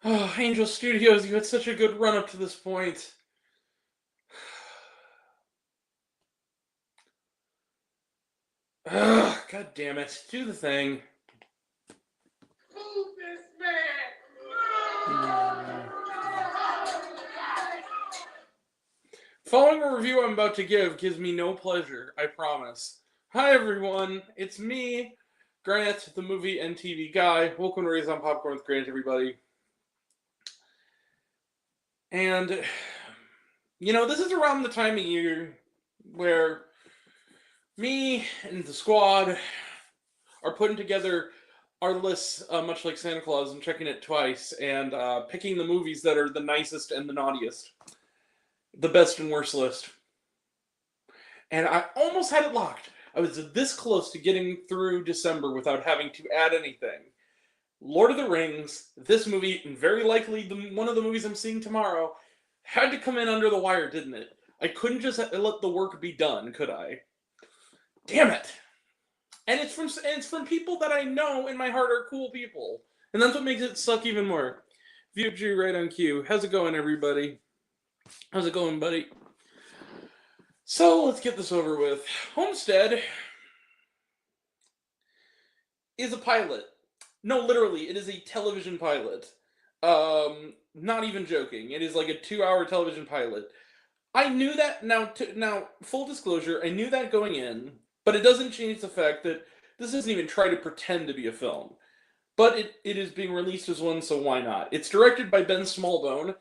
Oh, Angel Studios, you had such a good run up to this point. Ugh, God damn it. Do the thing. Move this man! Following a review I'm about to give gives me no pleasure, I promise. Hi everyone, it's me, Grant, the movie and TV guy. Welcome to Raised on Popcorn with Grant, everybody. And, this is around the time of year where me and the squad are putting together our lists, much like Santa Claus, and checking it twice, and picking the movies that are the nicest and the naughtiest. The best and worst list. And I almost had it locked. I was this close to getting through December without having to add anything. Lord of the Rings, this movie, and very likely one of the movies I'm seeing tomorrow, had to come in under the wire, didn't it? I couldn't just let the work be done, could I? Damn it! And it's from people that I know in my heart are cool people. And that's what makes it suck even more. VFG right on cue. How's it going, everybody? How's it going, buddy? So, let's get this over with. Homestead is a pilot. No, literally, it is a television pilot. Not even joking. It is like a 2-hour television pilot. I knew that, now, full disclosure, I knew that going in, but it doesn't change the fact that this doesn't even try to pretend to be a film. But it is being released as one, so why not? It's directed by Ben Smallbone,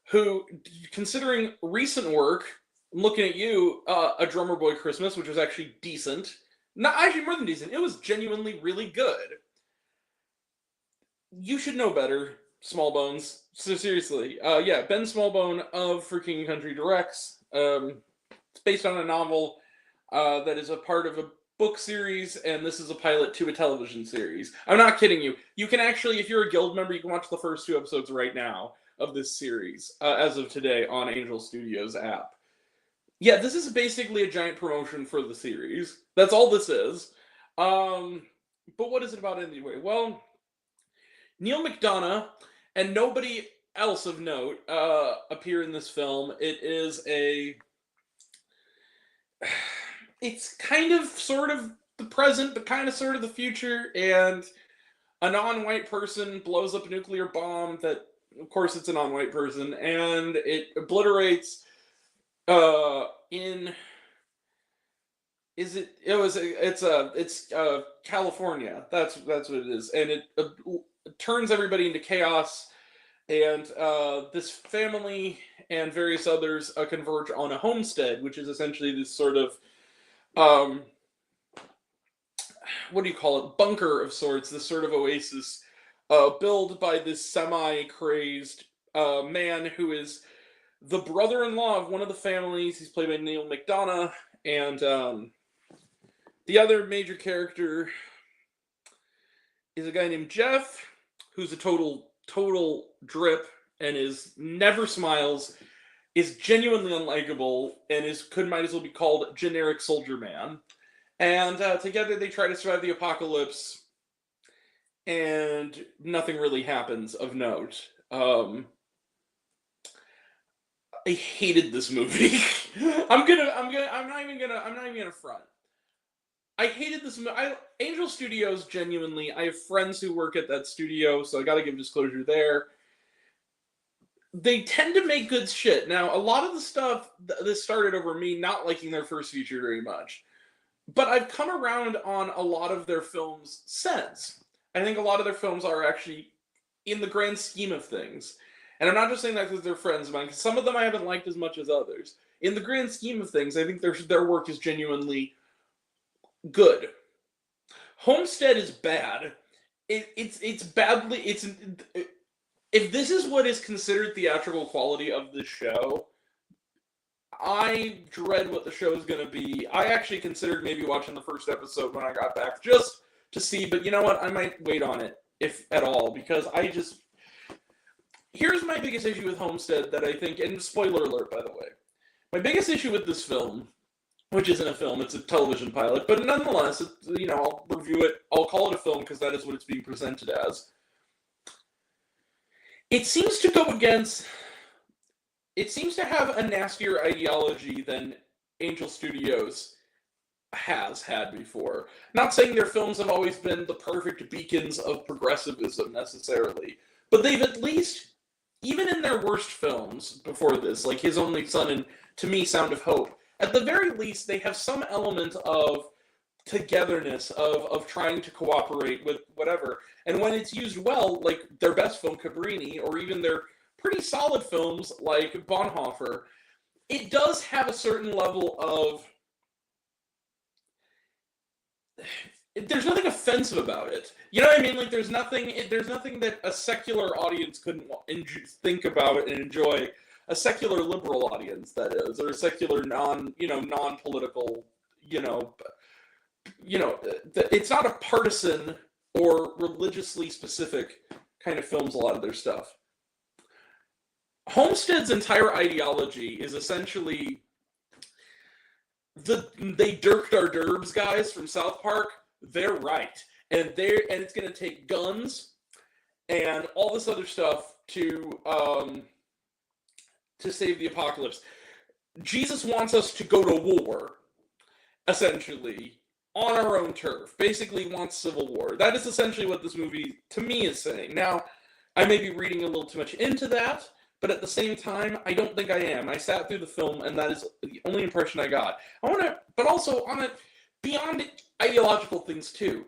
who, considering recent work, I'm looking at you, A Drummer Boy Christmas, which was actually decent. Not actually more than decent. It was genuinely really good. You should know better, Smallbones. So seriously, Ben Smallbone of For King and Country directs. It's based on a novel that is a part of a book series, and this is a pilot to a television series. I'm not kidding you. You can actually, if you're a guild member, you can watch the first 2 episodes right now of this series, as of today, on Angel Studios app. Yeah, this is basically a giant promotion for the series. That's all this is. But what is it about anyway? Well, Neil McDonough and nobody else of note appear in this film. It's kind of sort of the present, but kind of sort of the future, and a non-white person blows up a nuclear bomb that, of course, it's a non-white person, and it obliterates it's California. That's what it is, and it turns everybody into chaos, and this family and various others converge on a homestead, which is essentially this sort of what do you call it, bunker of sorts, this sort of oasis built by this semi-crazed man who is the brother-in-law of one of the families. He's played by Neil McDonough, and the other major character is a guy named Jeff, who's a total drip, and never smiles, is genuinely unlikable, and might as well be called generic soldier man. And together they try to survive the apocalypse, and nothing really happens of note. I hated this movie. I'm not even gonna front. I hated this movie. Angel Studios, genuinely, I have friends who work at that studio, so I gotta give disclosure there. They tend to make good shit. Now, a lot of the stuff, this started over me not liking their first feature very much. But I've come around on a lot of their films since. I think a lot of their films are actually, in the grand scheme of things, and I'm not just saying that because they're friends of mine, because some of them I haven't liked as much as others. In the grand scheme of things, I think their work is genuinely good. Homestead is bad. It's badly. If this is what is considered theatrical quality of this show, I dread what the show is going to be. I actually considered maybe watching the first episode when I got back, just to see, but you know what? I might wait on it, if at all, because here's my biggest issue with Homestead that I think, and spoiler alert, by the way. My biggest issue with this film, which isn't a film, it's a television pilot, but nonetheless, I'll review it, I'll call it a film because that is what it's being presented as. it seems to go against. It seems to have a nastier ideology than Angel Studios has had before. Not saying their films have always been the perfect beacons of progressivism necessarily, but they've at least, even in their worst films before this, like His Only Son and, to me, Sound of Hope, at the very least, they have some element of togetherness, of trying to cooperate with whatever. And when it's used well, like their best film, Cabrini, or even their pretty solid films like Bonhoeffer, it does have a certain level of... There's nothing offensive about it. You know what I mean? Like, there's nothing that a secular audience couldn't think about it and enjoy. A secular liberal audience, that is, or a secular non-political, it's not a partisan or religiously specific kind of films, a lot of their stuff. Homestead's entire ideology is essentially they dirked our derbs guys from South Park. They're right, and it's going to take guns and all this other stuff to save the apocalypse. Jesus wants us to go to war, essentially, on our own turf. Basically wants civil war. That is essentially what this movie, to me, is saying. Now, I may be reading a little too much into that, but at the same time, I don't think I am. I sat through the film, and that is the only impression I got. But also, beyond ideological things, too,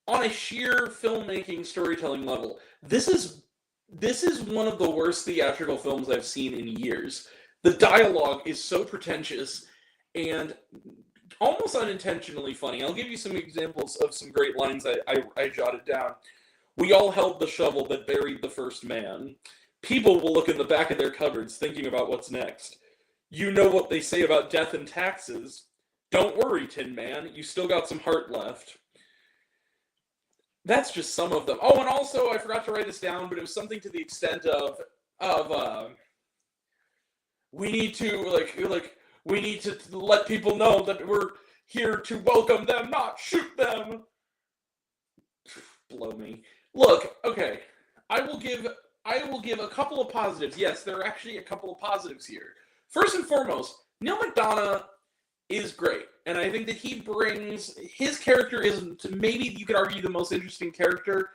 on a sheer filmmaking, storytelling level, this is one of the worst theatrical films I've seen in years. The dialogue is so pretentious and almost unintentionally funny. I'll give you some examples of some great lines I jotted down. We all held the shovel that buried the first man. People will look in the back of their cupboards thinking about what's next. You know what they say about death and taxes. Don't worry, Tin Man. You still got some heart left. That's just some of them. Oh, and also, I forgot to write this down, but it was something to the extent of we need to let people know that we're here to welcome them, not shoot them. Blow me. Look, okay, I will give a couple of positives. Yes, there are actually a couple of positives here. First and foremost, Neil McDonough is great, and I think that he brings his character is maybe you could argue the most interesting character.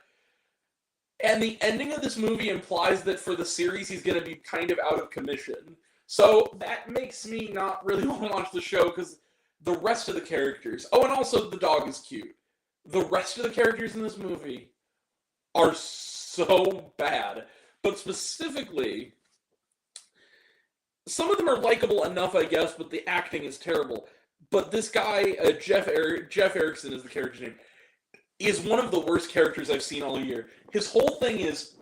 And the ending of this movie implies that for the series he's going to be kind of out of commission. So that makes me not really want to watch the show because the rest of the characters. Oh, and also the dog is cute. The rest of the characters in this movie are so bad. But specifically, some of them are likable enough, I guess, but the acting is terrible. But this guy, Jeff Erickson is the character name, is one of the worst characters I've seen all year. His whole thing is,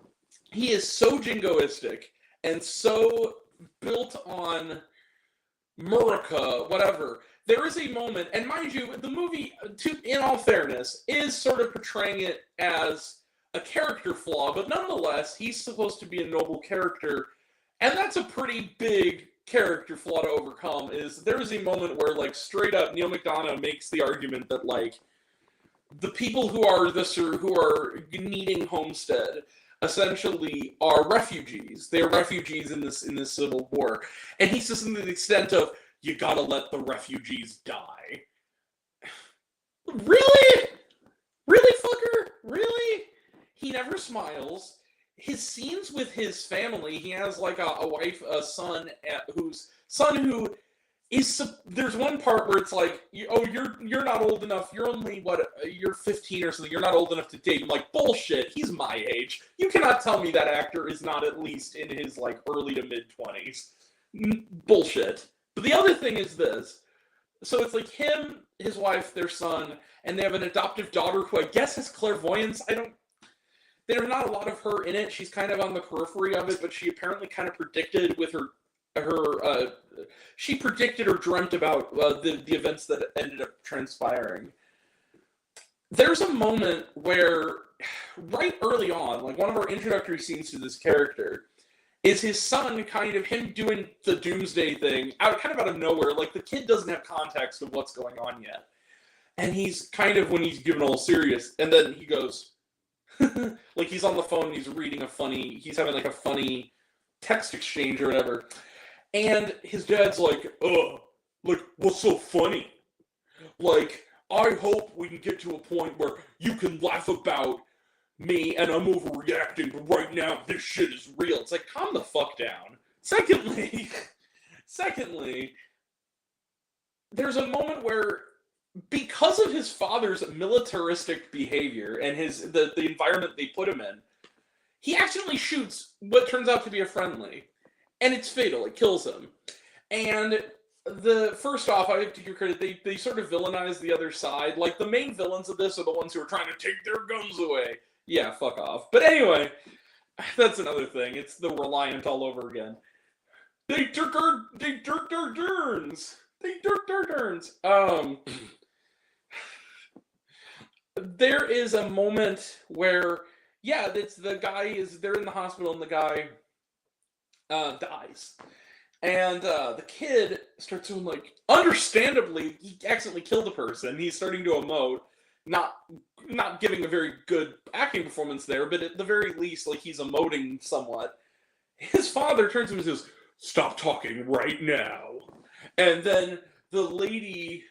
he is so jingoistic and so built on Murica, whatever. There is a moment, and mind you, the movie, in all fairness, is sort of portraying it as a character flaw, but nonetheless, he's supposed to be a noble character, and that's a pretty big character flaw to overcome. Is there is a moment where, like, straight up, Neil McDonough makes the argument that, like, the people who are needing Homestead essentially are refugees. They're refugees in this civil war, and he says to the extent of, "You gotta let the refugees die." Really, really, fucker, really? He never smiles. His scenes with his family, he has like a wife, a son, who is, there's one part where it's like, you're not old enough. You're only, you're 15 or something. You're not old enough to date. I'm like, bullshit. He's my age. You cannot tell me that actor is not at least in his like early to mid 20s. Bullshit. But the other thing is this. So it's like him, his wife, their son, and they have an adoptive daughter who I guess has clairvoyance. There's not a lot of her in it. She's kind of on the periphery of it, but she apparently kind of predicted with she predicted or dreamt about the events that ended up transpiring. There's a moment where, right early on, like one of our introductory scenes to this character, is his son kind of him doing the doomsday thing kind of out of nowhere. Like the kid doesn't have context of what's going on yet. And he's kind of, when he's given all serious, and then he goes, Like, he's on the phone, he's having like a funny text exchange or whatever. And his dad's like, like, what's so funny? Like, I hope we can get to a point where you can laugh about me and I'm overreacting, but right now this shit is real. It's like, calm the fuck down. Secondly, there's a moment where, because of his father's militaristic behavior and the environment they put him in, he accidentally shoots what turns out to be a friendly. And it's fatal. It kills him. And first off, I have to give credit, they sort of villainize the other side. Like, the main villains of this are the ones who are trying to take their guns away. Yeah, fuck off. But anyway, that's another thing. It's the Reliant all over again. They dirk our derns. There is a moment where, yeah, they're in the hospital and the guy dies. And the kid starts doing, like, understandably, he accidentally killed a person. He's starting to emote. Not giving a very good acting performance there, but at the very least, like, he's emoting somewhat. His father turns to him and says, "Stop talking right now." And then the lady,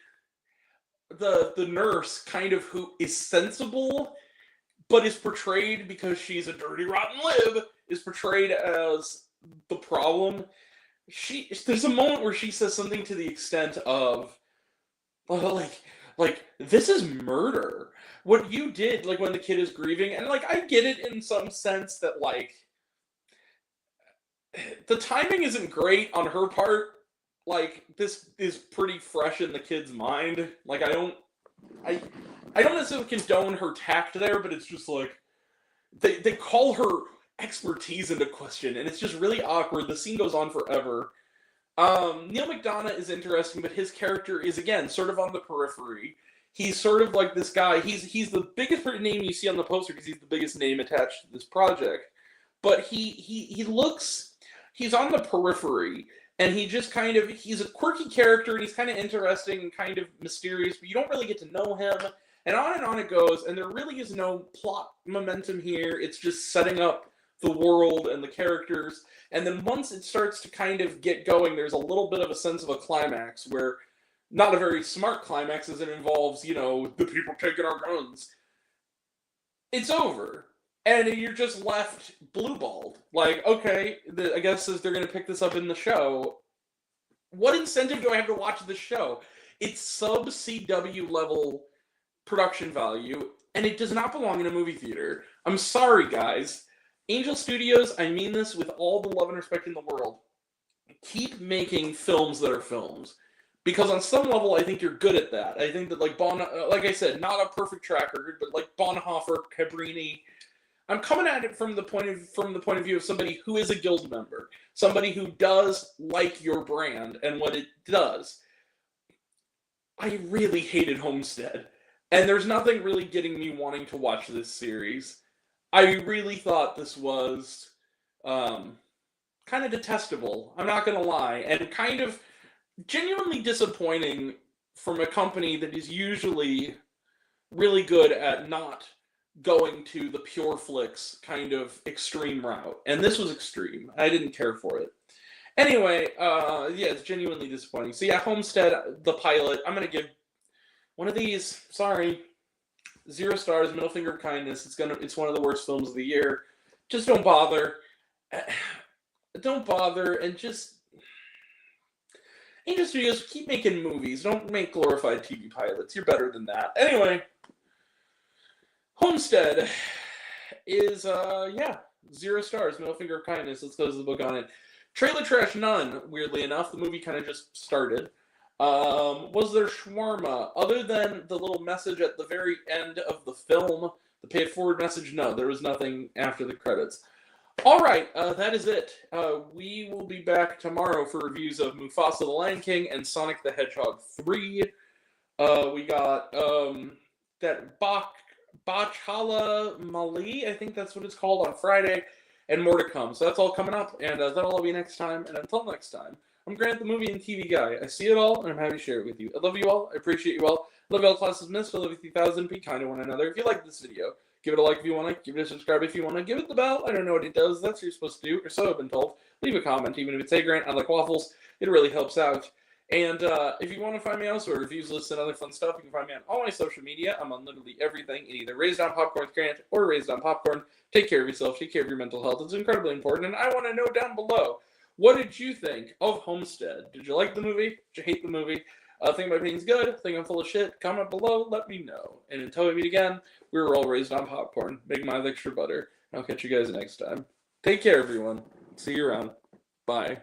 the nurse, kind of, who is sensible, but is portrayed, because she's a dirty, rotten lib, is portrayed as the problem. There's a moment where she says something to the extent of, like, this is murder. What you did, like, when the kid is grieving, and, like, I get it in some sense that, like, the timing isn't great on her part. Like, this is pretty fresh in the kid's mind. Like, I don't necessarily condone her tact there, but it's just like, they call her expertise into question, and it's just really awkward. The scene goes on forever. Neil McDonough is interesting, but his character is, again, sort of on the periphery. He's sort of like this guy. He's the biggest name you see on the poster because he's the biggest name attached to this project. But he's on the periphery, and he just kind of, he's a quirky character, and he's kind of interesting and kind of mysterious, but you don't really get to know him. And on it goes, and there really is no plot momentum here. It's just setting up the world and the characters. And then once it starts to kind of get going, there's a little bit of a sense of a climax, where, not a very smart climax, as it involves, the people taking our guns. It's over. And you're just left blue-balled. Like, okay, I guess they're going to pick this up in the show. What incentive do I have to watch this show? It's sub-CW level production value, and it does not belong in a movie theater. I'm sorry, guys. Angel Studios, I mean this with all the love and respect in the world, keep making films that are films. Because on some level, I think you're good at that. I think that, like, like I said, not a perfect track record, but like Bonhoeffer, Cabrini, I'm coming at it from the point of view of somebody who is a guild member, somebody who does like your brand and what it does. I really hated Homestead, and there's nothing really getting me wanting to watch this series. I really thought this was kind of detestable, I'm not going to lie, and kind of genuinely disappointing from a company that is usually really good at not going to the pure flicks kind of extreme route. And this was extreme. I didn't care for it. Anyway, yeah, it's genuinely disappointing. So yeah, Homestead, the pilot, I'm going to give one of these, sorry, 0 stars, middle finger of kindness. It's one of the worst films of the year. Just don't bother. Don't bother, and just, Angel Studios, keep making movies. Don't make glorified TV pilots. You're better than that. Anyway, Homestead is, 0 stars, middle finger of kindness. Let's close the book on it. Trailer trash, none, weirdly enough. The movie kind of just started. Was there shawarma? Other than the little message at the very end of the film, the pay it forward message, no, there was nothing after the credits. All right, that is it. We will be back tomorrow for reviews of Mufasa the Lion King and Sonic the Hedgehog 3. We got that Bachala Mali, I think that's what it's called, on Friday, and more to come. So that's all coming up, and that'll all be next time. And until next time, I'm Grant, the movie and TV guy. I see it all, and I'm happy to share it with you. I love you all. I appreciate you all. I love you all, classes missed. I love you 3,000. Be kind to one another. If you like this video, Give it a like if you want to. Give it a subscribe if you want to. Give it the bell. I don't know what it does. That's what you're supposed to do, or so I've been told. Leave a comment, even if it's, "Hey Grant, I like waffles." It really helps out. And if you want to find me elsewhere, reviews, lists, and other fun stuff, you can find me on all my social media. I'm on literally everything in either Raised on Popcorn with Grant or Raised on Popcorn. Take care of yourself. Take care of your mental health. It's incredibly important. And I want to know down below, what did you think of Homestead? Did you like the movie? Did you hate the movie? Think my opinion's good? Think I'm full of shit? Comment below. Let me know. And until we meet again, we were all raised on popcorn. Make mine with extra butter. I'll catch you guys next time. Take care, everyone. See you around. Bye.